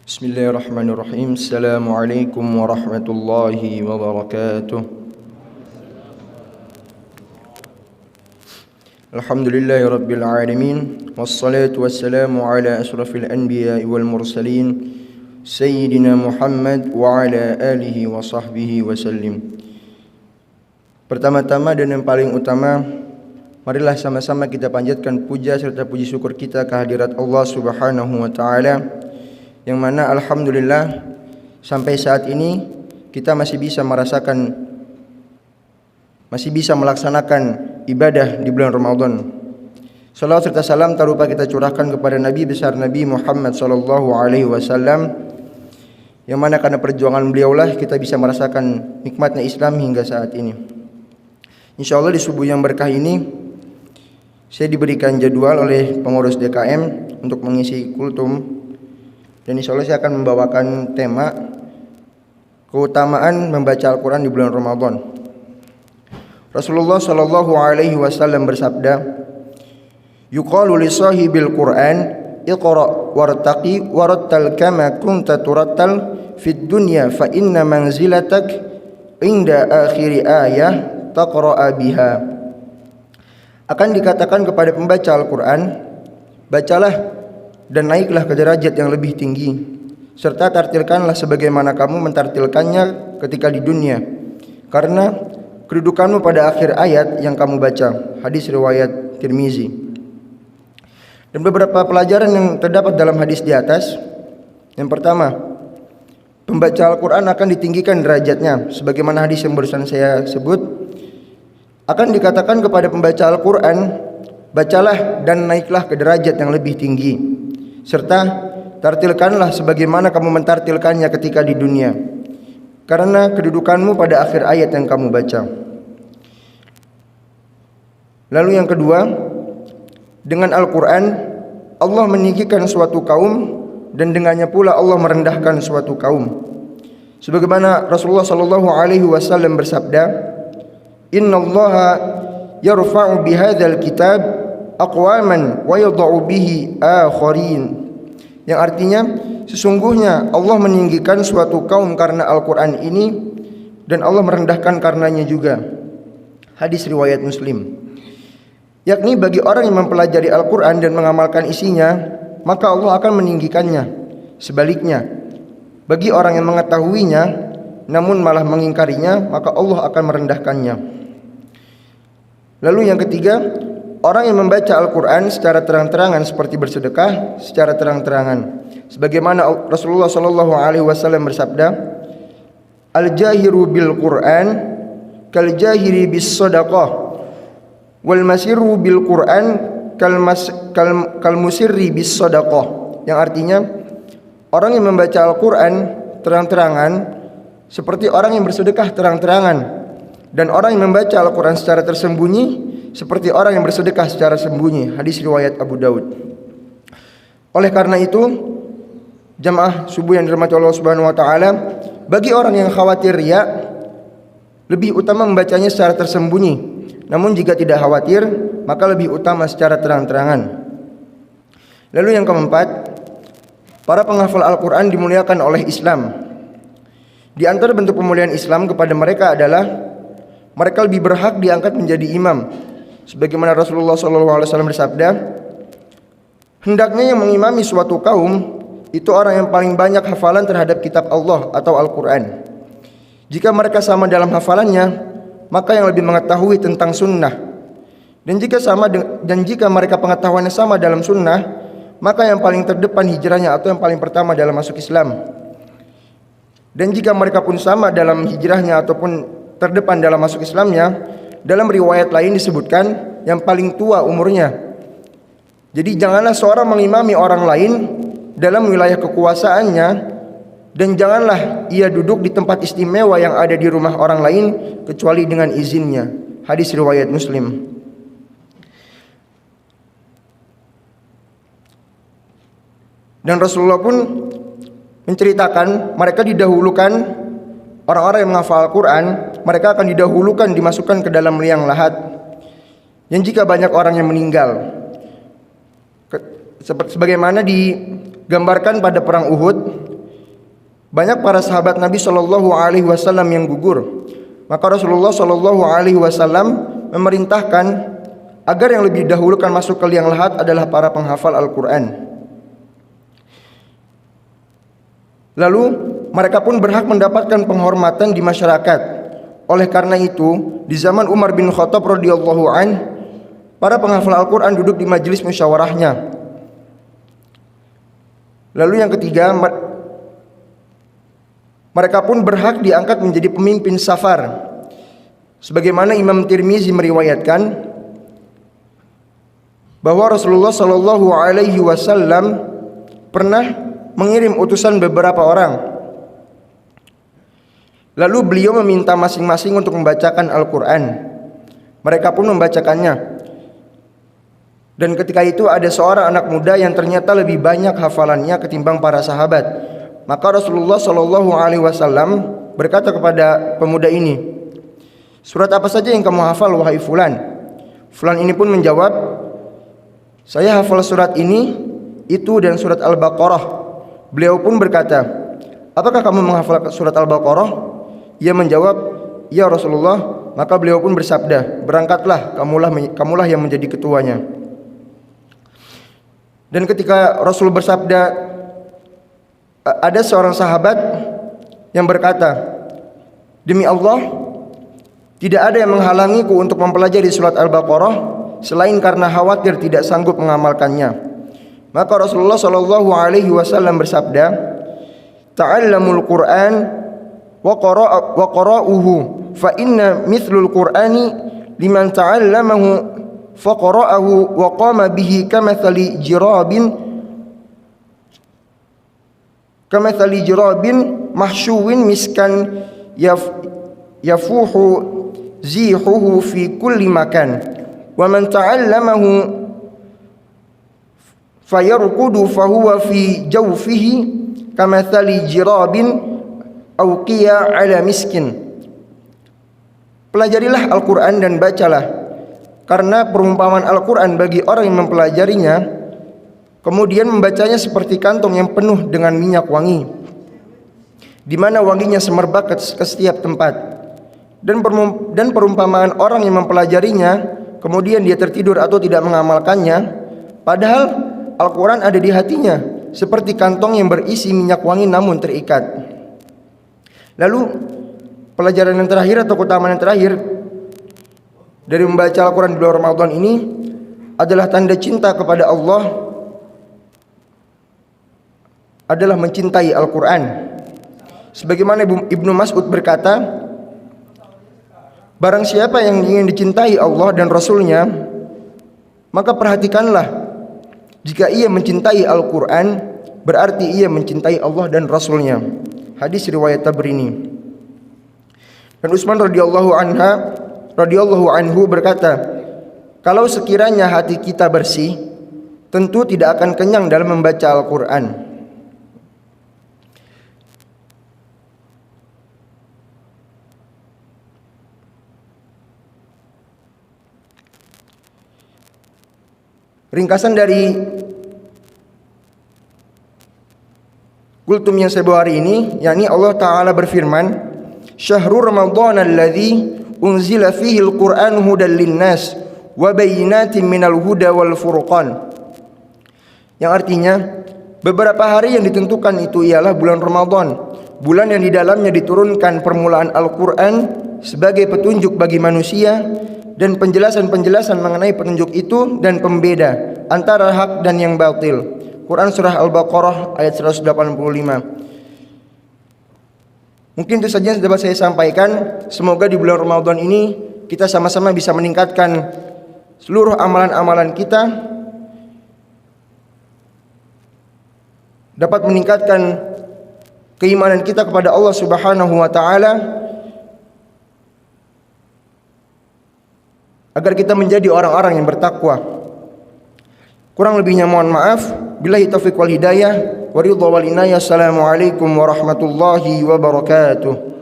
Bismillahirrahmanirrahim. Assalamualaikum warahmatullahi wabarakatuh. Alhamdulillahi rabbil alamin. Wassalatu wassalamu ala asrafil anbiya'i wal mursalin Sayyidina Muhammad wa ala alihi wa sahbihi wasallim. Pertama-tama dan yang paling utama, marilah sama-sama kita panjatkan puja serta puji syukur kita kehadirat Allah Subhanahu wa taala, yang mana alhamdulillah sampai saat ini kita masih bisa melaksanakan ibadah di bulan Ramadan. Salawat serta salam tak lupa kita curahkan kepada Nabi besar Nabi Muhammad sallallahu alaihi wasallam, yang mana karena perjuangan beliaulah kita bisa merasakan nikmatnya Islam hingga saat ini. Insyaallah di subuh yang berkah ini saya diberikan jadwal oleh pengurus DKM untuk mengisi kultum. Dan insyaallah saya akan membawakan tema keutamaan membaca Al-Quran di bulan Ramadan. Rasulullah sallallahu alaihi wasallam bersabda, "Yuqalu li sahibil Qur'an, iqra' wartaqi warattal kama kunta turattal fid dunya fa inna manzilatak inda akhiri ayah taqra'a biha." Akan dikatakan kepada pembaca Al-Quran, bacalah dan naiklah ke derajat yang lebih tinggi, serta tartilkanlah sebagaimana kamu mentartilkannya ketika di dunia, karena kedudukanmu pada akhir ayat yang kamu baca. Hadis riwayat Tirmizi. Dan beberapa pelajaran yang terdapat dalam hadis di atas. Yang pertama, pembaca Al-Quran akan ditinggikan derajatnya, sebagaimana hadis yang barusan saya sebut. Akan dikatakan kepada pembaca Al-Quran, bacalah dan naiklah ke derajat yang lebih tinggi, serta tartilkanlah sebagaimana kamu mentartilkannya ketika di dunia, karena kedudukanmu pada akhir ayat yang kamu baca. Lalu yang kedua, dengan Al-Quran Allah meninggikan suatu kaum, dan dengannya pula Allah merendahkan suatu kaum. Sebagaimana Rasulullah sallallahu alaihi wasallam bersabda, "Innallaha yarfa'u bihadzal kitab aqwaman wa yadh'u bihi akharin." Yang artinya, sesungguhnya Allah meninggikan suatu kaum karena Al-Quran ini, dan Allah merendahkan karenanya juga. Hadis riwayat Muslim. Yakni bagi orang yang mempelajari Al-Quran dan mengamalkan isinya, maka Allah akan meninggikannya. Sebaliknya, bagi orang yang mengetahuinya namun malah mengingkarinya, maka Allah akan merendahkannya. Lalu yang ketiga, orang yang membaca Al-Quran secara terang-terangan seperti bersedekah secara terang-terangan. Sebagaimana Rasulullah sallallahu alaihi wasallam bersabda, "Al-jahiru bil Quran kal jahiri bis sadaqah, wal masiru bil Quran kal musirri bis sadaqah." Yang artinya, orang yang membaca Al-Quran terang-terangan seperti orang yang bersedekah terang-terangan, dan orang yang membaca Al-Quran secara tersembunyi seperti orang yang bersedekah secara sembunyi. Hadis riwayat Abu Daud. Oleh karena itu, jamaah subuh yang dirahmati Allah Subhanahu wa taala, bagi orang yang khawatir riya, lebih utama membacanya secara tersembunyi. Namun jika tidak khawatir, maka lebih utama secara terang-terangan. Lalu yang keempat, para penghafal Al-Quran dimuliakan oleh Islam. Di antara bentuk pemuliaan Islam kepada mereka adalah mereka lebih berhak diangkat menjadi imam. Sebagaimana Rasulullah SAW bersabda, hendaknya yang mengimami suatu kaum itu orang yang paling banyak hafalan terhadap kitab Allah atau Al-Quran. Jika mereka sama dalam hafalannya, maka yang lebih mengetahui tentang sunnah. Dan jika mereka pengetahuannya sama dalam sunnah, maka yang paling terdepan hijrahnya atau yang paling pertama dalam masuk Islam. Dan jika mereka pun sama dalam hijrahnya ataupun terdepan dalam masuk Islamnya, dalam riwayat lain disebutkan yang paling tua umurnya. Jadi janganlah seorang mengimami orang lain dalam wilayah kekuasaannya, dan janganlah ia duduk di tempat istimewa yang ada di rumah orang lain kecuali dengan izinnya. Hadis riwayat Muslim. Dan Rasulullah pun menceritakan mereka didahulukan, orang-orang yang menghafal Al-Quran, mereka akan didahulukan dimasukkan ke dalam liang lahat. Dan jika banyak orang yang meninggal, sebagaimana digambarkan pada perang Uhud, banyak para sahabat Nabi Shallallahu Alaihi Wasallam yang gugur. Maka Rasulullah Shallallahu Alaihi Wasallam memerintahkan agar yang lebih dahulukan masuk ke liang lahat adalah para penghafal Al-Quran. Lalu mereka pun berhak mendapatkan penghormatan di masyarakat. Oleh karena itu, di zaman Umar bin Khattab radhiyallahu an, para penghafal Al-Quran duduk di majelis musyawarahnya. Lalu yang ketiga, mereka pun berhak diangkat menjadi pemimpin safar. Sebagaimana Imam Tirmizi meriwayatkan bahwa Rasulullah Shallallahu Alaihi Wasallam pernah mengirim utusan beberapa orang. Lalu beliau meminta masing-masing untuk membacakan Al-Quran. Mereka pun membacakannya. Dan ketika itu ada seorang anak muda yang ternyata lebih banyak hafalannya ketimbang para sahabat. Maka Rasulullah Shallallahu Alaihi Wasallam berkata kepada pemuda ini, "Surat apa saja yang kamu hafal wahai fulan?" Fulan ini pun menjawab, "Saya hafal surat ini, itu dan surat Al-Baqarah." Beliau pun berkata, "Apakah kamu menghafal surat Al-Baqarah?" Ia menjawab, "Ya Rasulullah." Maka beliau pun bersabda, "Berangkatlah, kamulah yang menjadi ketuanya." Dan ketika Rasul bersabda, ada seorang sahabat yang berkata, "Demi Allah, tidak ada yang menghalangiku untuk mempelajari surat Al-Baqarah selain karena khawatir tidak sanggup mengamalkannya." Maka Rasulullah Shallallahu Alaihi Wasallam bersabda, "Ta'allamul Quran wa qara'uhu, fa inna mithlul Qur'ani liman ta'allamahu fa qara'ahu wa qama bihi kamathali jirabin mahshuwin miskan yafuhu zihuhu fi kulli makan, wa man ta'allamahu fayarkudu fahuwa fi jawfihi kamathali jirabin awqiya ala miskin." Pelajarilah Al-Quran dan bacalah, karena perumpamaan Al-Quran bagi orang yang mempelajarinya kemudian membacanya seperti kantong yang penuh dengan minyak wangi, di mana wanginya semerbak ke setiap tempat. Dan perumpamaan orang yang mempelajarinya kemudian dia tertidur atau tidak mengamalkannya, padahal Al-Quran ada di hatinya, seperti kantong yang berisi minyak wangi namun terikat. Lalu pelajaran yang terakhir atau keutamaan yang terakhir dari membaca Al-Quran di bulan Ramadan ini adalah tanda cinta kepada Allah, adalah mencintai Al-Quran. Sebagaimana Ibnu Mas'ud berkata, "Barang siapa yang ingin dicintai Allah dan Rasulnya, maka perhatikanlah, jika ia mencintai Al-Quran, berarti ia mencintai Allah dan Rasulnya." Hadis riwayat Tabrani. Dan Utsman radhiyallahu anhu berkata, "Kalau sekiranya hati kita bersih, tentu tidak akan kenyang dalam membaca Al-Quran." Ringkasan dari kultum yang saya bawa hari ini, yakni Allah Ta'ala berfirman, "Syahrul Ramadan alladzi unzila fihi al-Qur'an hudan linnas wa bayyinatin minal huda wal furqan." Yang artinya, beberapa hari yang ditentukan itu ialah bulan Ramadan, bulan yang di dalamnya diturunkan permulaan Al-Quran sebagai petunjuk bagi manusia dan penjelasan-penjelasan mengenai petunjuk itu dan pembeda antara hak dan yang batil. Quran surah Al-Baqarah ayat 185. Mungkin itu saja yang dapat saya sampaikan. Semoga di bulan Ramadan ini kita sama-sama bisa meningkatkan seluruh amalan-amalan kita, dapat meningkatkan keimanan kita kepada Allah Subhanahu wa taala, agar kita menjadi orang-orang yang bertakwa. Kurang lebihnya mohon maaf. Billahi taufiq wal hidayah wa ridha wal inayah. Assalamualaikum warahmatullahi wabarakatuh.